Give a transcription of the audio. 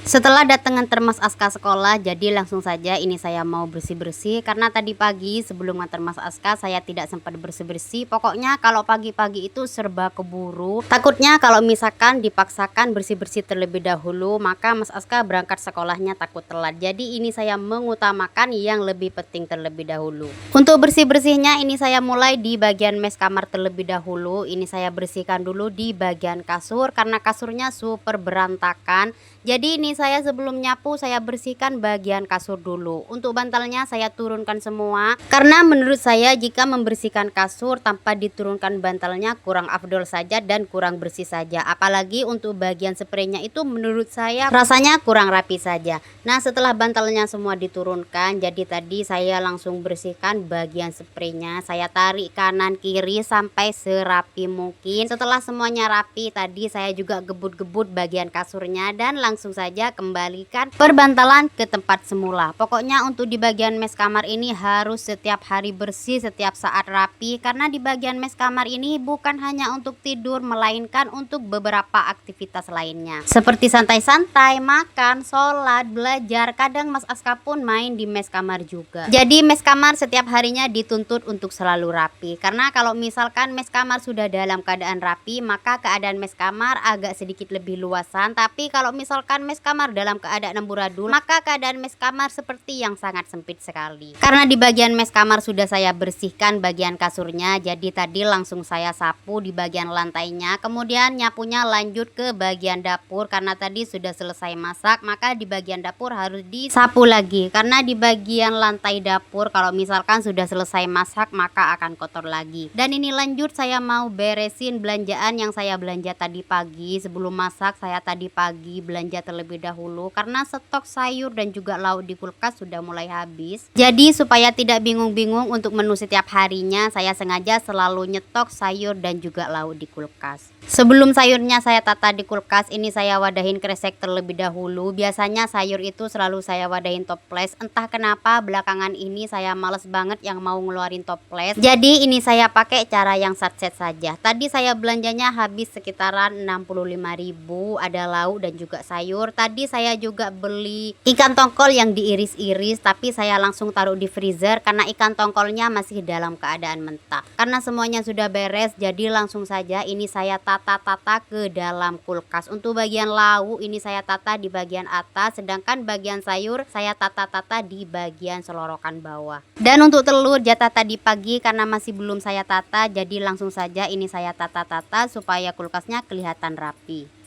Setelah datangan termas Aska sekolah, jadi langsung saja ini saya mau bersih-bersih karena tadi pagi sebelum nganter Mas Aska saya tidak sempat bersih-bersih. Pokoknya kalau pagi-pagi itu serba keburu. Takutnya kalau misalkan dipaksakan bersih-bersih terlebih dahulu, maka Mas Aska berangkat sekolahnya takut telat. Jadi ini saya mengutamakan yang lebih penting terlebih dahulu. Untuk bersih-bersihnya ini saya mulai di bagian mes kamar terlebih dahulu. Ini saya bersihkan dulu di bagian kasur karena kasurnya super berantakan. Jadi ini saya sebelum nyapu saya bersihkan bagian kasur dulu. Untuk bantalnya saya turunkan semua. Karena menurut saya jika membersihkan kasur tanpa diturunkan bantalnya kurang afdol saja dan kurang bersih saja. Apalagi untuk bagian spraynya itu menurut saya rasanya kurang rapi saja. Nah setelah bantalnya semua diturunkan, jadi tadi saya langsung bersihkan bagian spraynya. Saya tarik kanan kiri sampai serapi mungkin. Setelah semuanya rapi tadi saya juga gebut-gebut bagian kasurnya dan langsung saja kembalikan perbantalan ke tempat semula. Pokoknya untuk di bagian mes kamar ini harus setiap hari bersih, setiap saat rapi. Karena di bagian mes kamar ini bukan hanya untuk tidur, melainkan untuk beberapa aktivitas lainnya. Seperti santai-santai, makan, sholat, belajar. Kadang Mas Aska pun main di mes kamar juga. Jadi mes kamar setiap harinya dituntut untuk selalu rapi. Karena kalau misalkan mes kamar sudah dalam keadaan rapi, maka keadaan mes kamar agak sedikit lebih luasan. Tapi kalau misalkan mes kamar dalam keadaan amburadul, maka keadaan mes kamar seperti yang sangat sempit sekali. Karena di bagian mes kamar sudah saya bersihkan bagian kasurnya, jadi tadi langsung saya sapu di bagian lantainya. Kemudian nyapunya lanjut ke bagian dapur karena tadi sudah selesai masak, maka di bagian dapur harus disapu lagi. Karena di bagian lantai dapur kalau misalkan sudah selesai masak maka akan kotor lagi. Dan ini lanjut saya mau beresin belanjaan yang saya belanja tadi pagi. Sebelum masak saya tadi pagi belanja terlebih dahulu karena stok sayur dan juga lauk di kulkas sudah mulai habis. Jadi supaya tidak bingung-bingung untuk menu setiap harinya, saya sengaja selalu nyetok sayur dan juga lauk di kulkas. Sebelum sayurnya saya tata di kulkas, ini saya wadahin kresek terlebih dahulu. Biasanya sayur itu selalu saya wadahin toples. Entah kenapa belakangan ini saya males banget yang mau ngeluarin toples. Jadi ini saya pakai cara yang satset saja. Tadi saya belanjanya habis sekitaran 65.000, ada lauk dan juga sayur. Tadi saya juga beli ikan tongkol yang diiris-iris, tapi saya langsung taruh di freezer karena ikan tongkolnya masih dalam keadaan mentah. Karena semuanya sudah beres, jadi langsung saja ini saya tata-tata ke dalam kulkas. Untuk bagian lauk ini saya tata di bagian atas, sedangkan bagian sayur saya tata-tata di bagian selorokan bawah. Dan untuk telur jatah tadi pagi karena masih belum saya tata, jadi langsung saja ini saya tata-tata supaya kulkasnya kelihatan rapi.